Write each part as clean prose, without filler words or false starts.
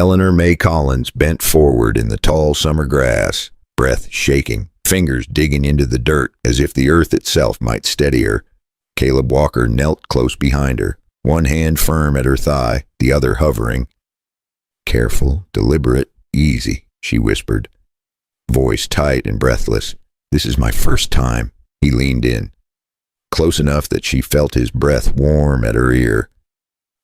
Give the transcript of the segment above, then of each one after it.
Eleanor May Collins bent forward in the tall summer grass, breath shaking, fingers digging into the dirt as if the earth itself might steady her. Caleb Walker knelt close behind her, one hand firm at her thigh, the other hovering. "Careful, deliberate, easy," she whispered, voice tight and breathless. "This is my first time." He leaned in, close enough that she felt his breath warm at her ear.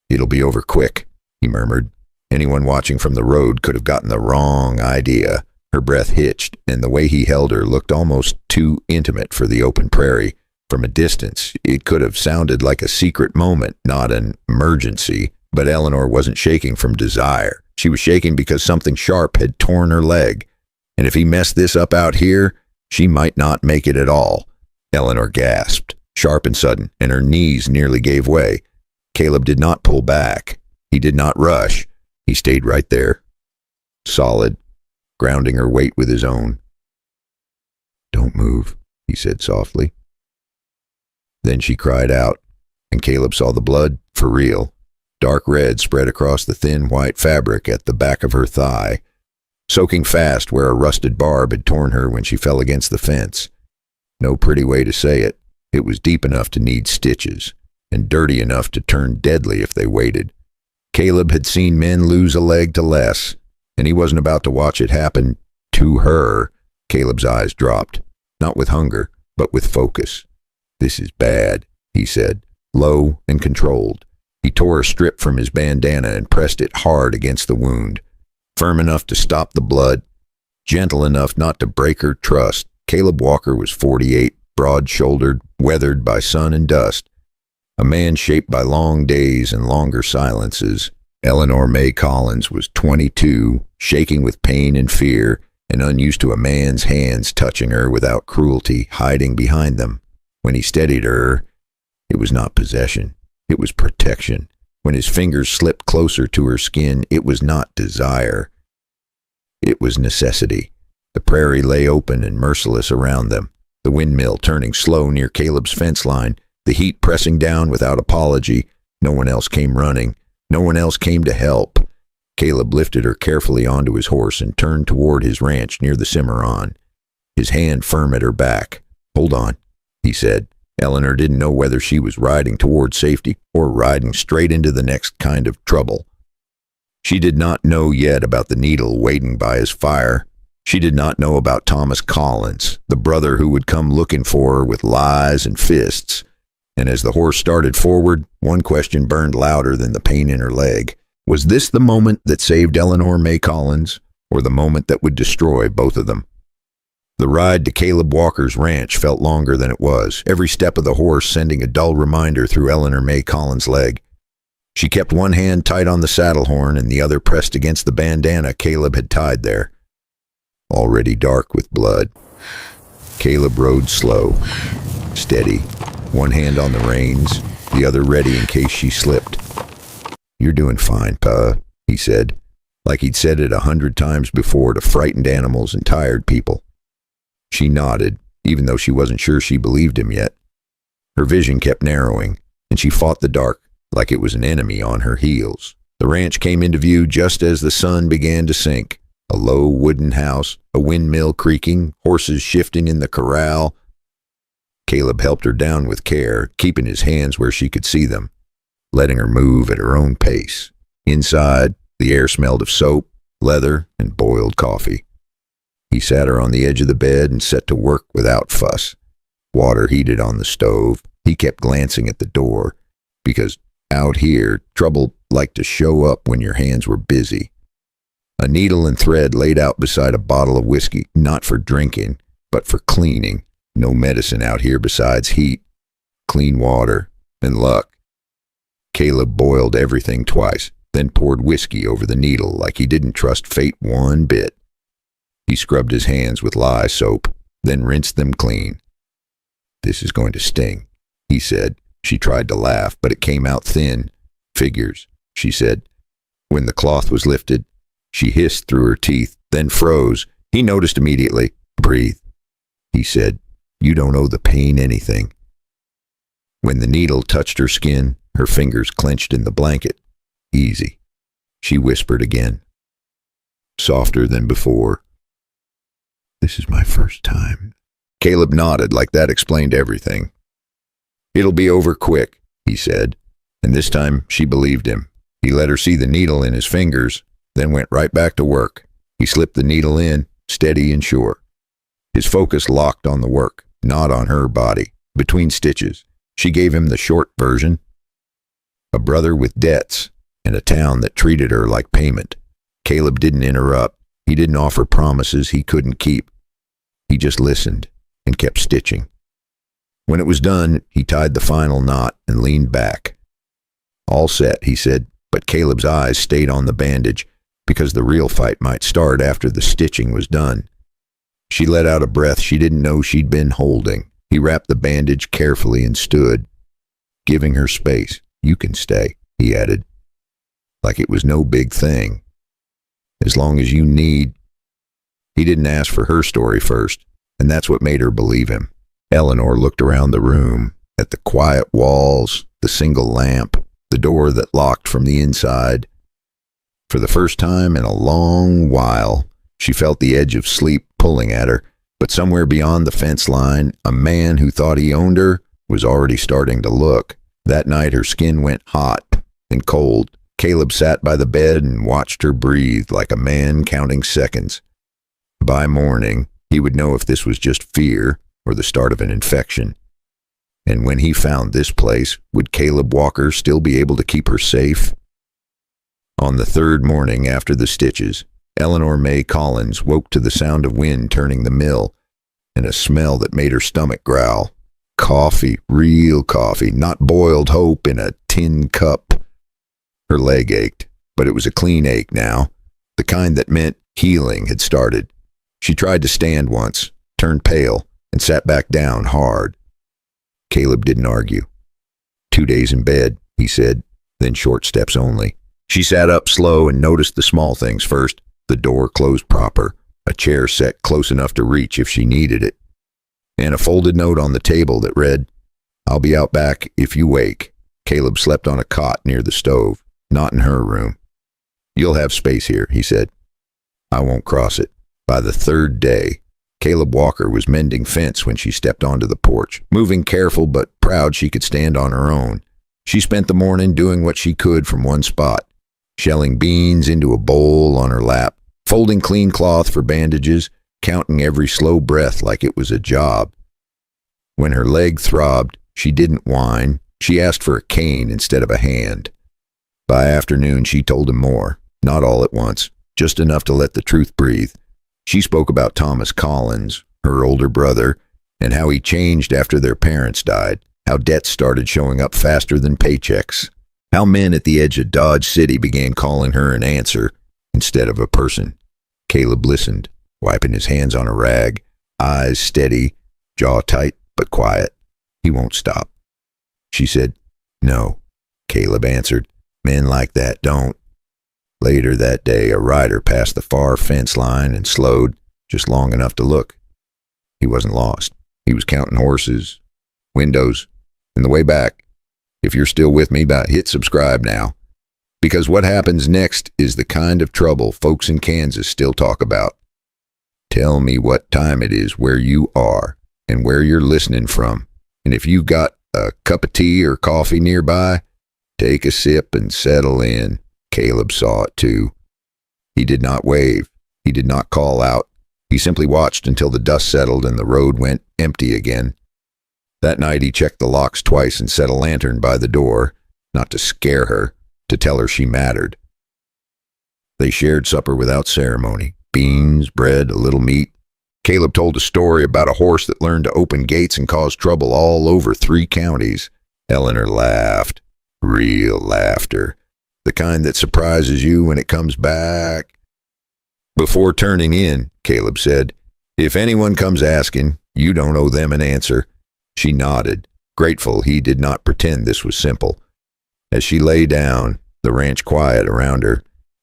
"It'll be over quick," he murmured. Anyone watching from the road could have gotten the wrong idea. Her breath hitched, and the way he held her looked almost too intimate for the open prairie. From a distance, it could have sounded like a secret moment, not an emergency. But Eleanor wasn't shaking from desire. She was shaking because something sharp had torn her leg. And if he messed this up out here, she might not make it at all. Eleanor gasped, sharp and sudden, and her knees nearly gave way. Caleb did not pull back. He did not rush. He stayed right there, solid, grounding her weight with his own. "Don't move," he said softly. Then she cried out, and Caleb saw the blood for real. Dark red spread across the thin white fabric at the back of her thigh, soaking fast where a rusted barb had torn her when she fell against the fence. No pretty way to say it. It was deep enough to need stitches, and dirty enough to turn deadly if they waited. Caleb had seen men lose a leg to less, and he wasn't about to watch it happen to her. Caleb's eyes dropped, not with hunger, but with focus. "This is bad," he said, low and controlled. He tore a strip from his bandana and pressed it hard against the wound, firm enough to stop the blood, gentle enough not to break her trust. Caleb Walker was 48, broad-shouldered, weathered by sun and dust, a man shaped by long days and longer silences. Eleanor May Collins was 22, shaking with pain and fear, and unused to a man's hands touching her without cruelty, hiding behind them. When he steadied her, it was not possession, it was protection. When his fingers slipped closer to her skin, it was not desire, it was necessity. The prairie lay open and merciless around them, the windmill turning slow near Caleb's fence line, the heat pressing down without apology. No one else came running. No one else came to help. Caleb lifted her carefully onto his horse and turned toward his ranch near the Cimarron, his hand firm at her back. "Hold on," he said. Eleanor didn't know whether she was riding toward safety or riding straight into the next kind of trouble. She did not know yet about the needle waiting by his fire. She did not know about Thomas Collins, the brother who would come looking for her with lies and fists. And as the horse started forward, one question burned louder than the pain in her leg. Was this the moment that saved Eleanor May Collins, or the moment that would destroy both of them? The ride to Caleb Walker's ranch felt longer than it was, every step of the horse sending a dull reminder through Eleanor May Collins' leg. She kept one hand tight on the saddle horn and the other pressed against the bandana Caleb had tied there, already dark with blood. Caleb rode slow, steady, one hand on the reins, the other ready in case she slipped. "You're doing fine, Pa," he said, like he'd said it 100 times before to frightened animals and tired people. She nodded, even though she wasn't sure she believed him yet. Her vision kept narrowing, and she fought the dark like it was an enemy on her heels. The ranch came into view just as the sun began to sink. A low wooden house, a windmill creaking, horses shifting in the corral. Caleb helped her down with care, keeping his hands where she could see them, letting her move at her own pace. Inside, the air smelled of soap, leather, and boiled coffee. He sat her on the edge of the bed and set to work without fuss. Water heated on the stove. He kept glancing at the door, because out here, trouble liked to show up when your hands were busy. A needle and thread laid out beside a bottle of whiskey, not for drinking, but for cleaning. No medicine out here besides heat, clean water, and luck. Caleb boiled everything twice, then poured whiskey over the needle like he didn't trust fate one bit. He scrubbed his hands with lye soap, then rinsed them clean. "This is going to sting," he said. She tried to laugh, but it came out thin. "Figures," she said. When the cloth was lifted, she hissed through her teeth, then froze. He noticed immediately. "Breathe," he said. "You don't owe the pain anything." When the needle touched her skin, her fingers clenched in the blanket. "Easy," she whispered again. softer than before. "This is my first time." Caleb nodded like that explained everything. "It'll be over quick," he said, and this time she believed him. He let her see the needle in his fingers, then went right back to work. He slipped the needle in, steady and sure. His focus locked on the work, not on her body. Between stitches, she gave him the short version. A brother with debts, and a town that treated her like payment. Caleb didn't interrupt. He didn't offer promises he couldn't keep. He just listened and kept stitching. When it was done, he tied the final knot and leaned back. "All set," he said, but Caleb's eyes stayed on the bandage because the real fight might start after the stitching was done. She let out a breath she didn't know she'd been holding. He wrapped the bandage carefully and stood, giving her space. "You can stay," he added, like it was no big thing. "As long as you need." He didn't ask for her story first, and that's what made her believe him. Eleanor looked around the room, at the quiet walls, the single lamp, the door that locked from the inside. For the first time in a long while, she felt the edge of sleep pulling at her, but somewhere beyond the fence line, a man who thought he owned her was already starting to look. That night her skin went hot and cold. Caleb sat by the bed and watched her breathe like a man counting seconds. By morning, he would know if this was just fear or the start of an infection. And when he found this place, would Caleb Walker still be able to keep her safe? On the third morning after the stitches, Eleanor May Collins woke to the sound of wind turning the mill and a smell that made her stomach growl. Coffee, real coffee, not boiled hope in a tin cup. Her leg ached, but it was a clean ache now, the kind that meant healing had started. She tried to stand once, turned pale, and sat back down hard. Caleb didn't argue. 2 days in bed, he said, then short steps only. She sat up slow and noticed the small things first. The door closed proper, a chair set close enough to reach if she needed it, and a folded note on the table that read, "I'll be out back if you wake." Caleb slept on a cot near the stove, not in her room. "You'll have space here," he said. "I won't cross it." By the third day, Caleb Walker was mending fence when she stepped onto the porch, moving careful but proud she could stand on her own. She spent the morning doing what she could from one spot, shelling beans into a bowl on her lap, folding clean cloth for bandages, counting every slow breath like it was a job. When her leg throbbed, she didn't whine. She asked for a cane instead of a hand. By afternoon, she told him more, not all at once, just enough to let the truth breathe. She spoke about Thomas Collins, her older brother, and how he changed after their parents died, how debts started showing up faster than paychecks, how men at the edge of Dodge City began calling her an answer instead of a person. Caleb listened, wiping his hands on a rag, eyes steady, jaw tight but quiet. "He won't stop." She said, "No," Caleb answered. "Men like that don't." Later that day, a rider passed the far fence line and slowed, just long enough to look. He wasn't lost. He was counting horses, windows, and the way back. If you're still with me, hit subscribe now. Because what happens next is the kind of trouble folks in Kansas still talk about. Tell me what time it is where you are and where you're listening from. And if you've got a cup of tea or coffee nearby, take a sip and settle in. Caleb saw it too. He did not wave. He did not call out. He simply watched until the dust settled and the road went empty again. That night he checked the locks twice and set a lantern by the door, not to scare her, to tell her she mattered. They shared supper without ceremony. Beans, bread, a little meat. Caleb told a story about a horse that learned to open gates and cause trouble all over 3 counties. Eleanor laughed. Real laughter. The kind that surprises you when it comes back. Before turning in, Caleb said, "If anyone comes asking, you don't owe them an answer." She nodded, grateful he did not pretend this was simple. As she lay down, the ranch quiet around her,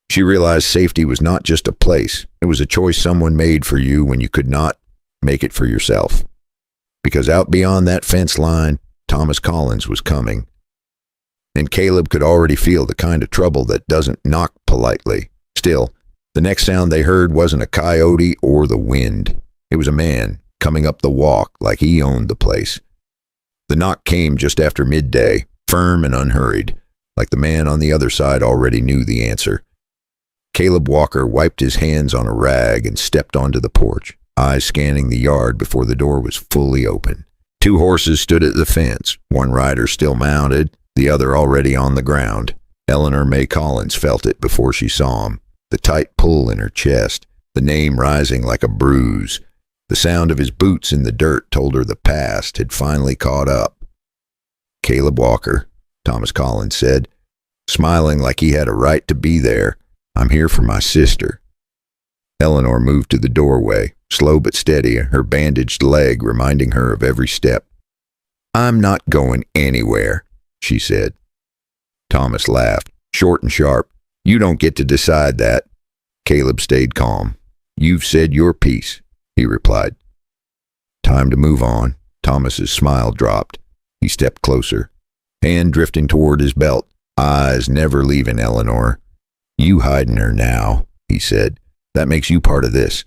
she realized safety was not just a place. It was a choice someone made for you when you could not make it for yourself. Because out beyond that fence line, Thomas Collins was coming. And Caleb could already feel the kind of trouble that doesn't knock politely. Still, The next sound they heard wasn't a coyote or the wind. It was a man coming up the walk like he owned the place. The knock came just after midday, firm and unhurried, like the man on the other side already knew the answer. Caleb Walker wiped his hands on a rag and stepped onto the porch, eyes scanning the yard before the door was fully open. 2 horses stood at the fence, one rider still mounted, the other already on the ground. Eleanor May Collins felt it before she saw him, the tight pull in her chest, the name rising like a bruise. The sound of his boots in the dirt told her the past had finally caught up. "Caleb Walker," Thomas Collins said, smiling like he had a right to be there. "I'm here for my sister." Eleanor moved to the doorway, slow but steady, her bandaged leg reminding her of every step. "I'm not going anywhere," she said. Thomas laughed, short and sharp. "You don't get to decide that." Caleb stayed calm. "You've said your piece," he replied. "Time to move on." Thomas's smile dropped. He stepped closer, hand drifting toward his belt, eyes never leaving Eleanor. "You hiding her now," he said. "That makes you part of this."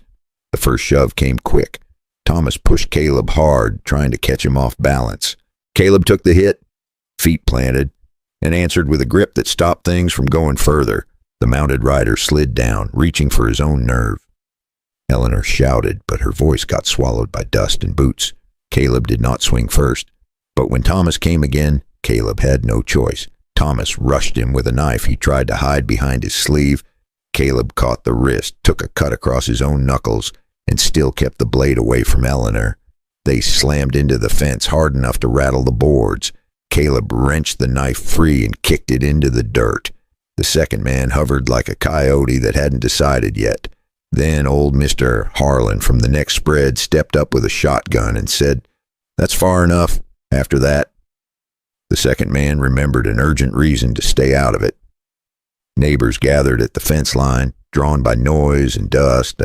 The first shove came quick. Thomas pushed Caleb hard, trying to catch him off balance. Caleb took the hit, feet planted, and answered with a grip that stopped things from going further. The mounted rider slid down, reaching for his own nerve. Eleanor shouted, but her voice got swallowed by dust and boots. Caleb did not swing first, but when Thomas came again, Caleb had no choice. Thomas rushed him with a knife he tried to hide behind his sleeve. Caleb caught the wrist, took a cut across his own knuckles, and still kept the blade away from Eleanor. They slammed into the fence hard enough to rattle the boards. Caleb wrenched the knife free and kicked it into the dirt. The second man hovered like a coyote that hadn't decided yet. Then old Mr. Harlan from the next spread stepped up with a shotgun and said, "That's far enough." After that, the second man remembered an urgent reason to stay out of it. Neighbors gathered at the fence line, drawn by noise and dust.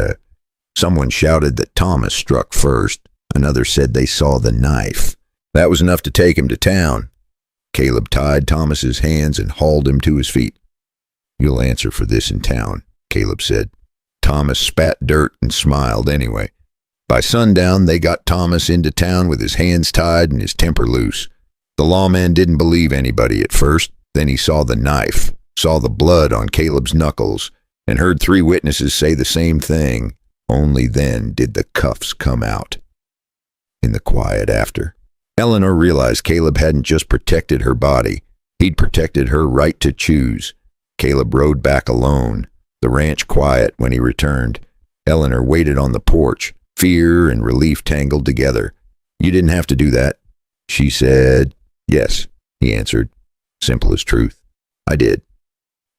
Someone shouted that Thomas struck first. Another said they saw the knife. That was enough to take him to town. Caleb tied Thomas's hands and hauled him to his feet. "You'll answer for this in town," Caleb said. Thomas spat dirt and smiled anyway. By sundown, they got Thomas into town with his hands tied and his temper loose. The lawman didn't believe anybody at first. Then he saw the knife, saw the blood on Caleb's knuckles, and heard 3 witnesses say the same thing. Only then did the cuffs come out. In the quiet after, Eleanor realized Caleb hadn't just protected her body. He'd protected her right to choose. Caleb rode back alone, the ranch quiet when he returned. Eleanor waited on the porch, fear and relief tangled together. "You didn't have to do that," she said. "Yes," he answered, simple as truth. "I did."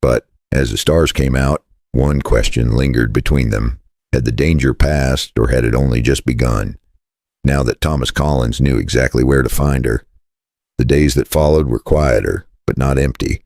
But as the stars came out, one question lingered between them. Had the danger passed, or had it only just begun? Now that Thomas Collins knew exactly where to find her. The days that followed were quieter, but not empty.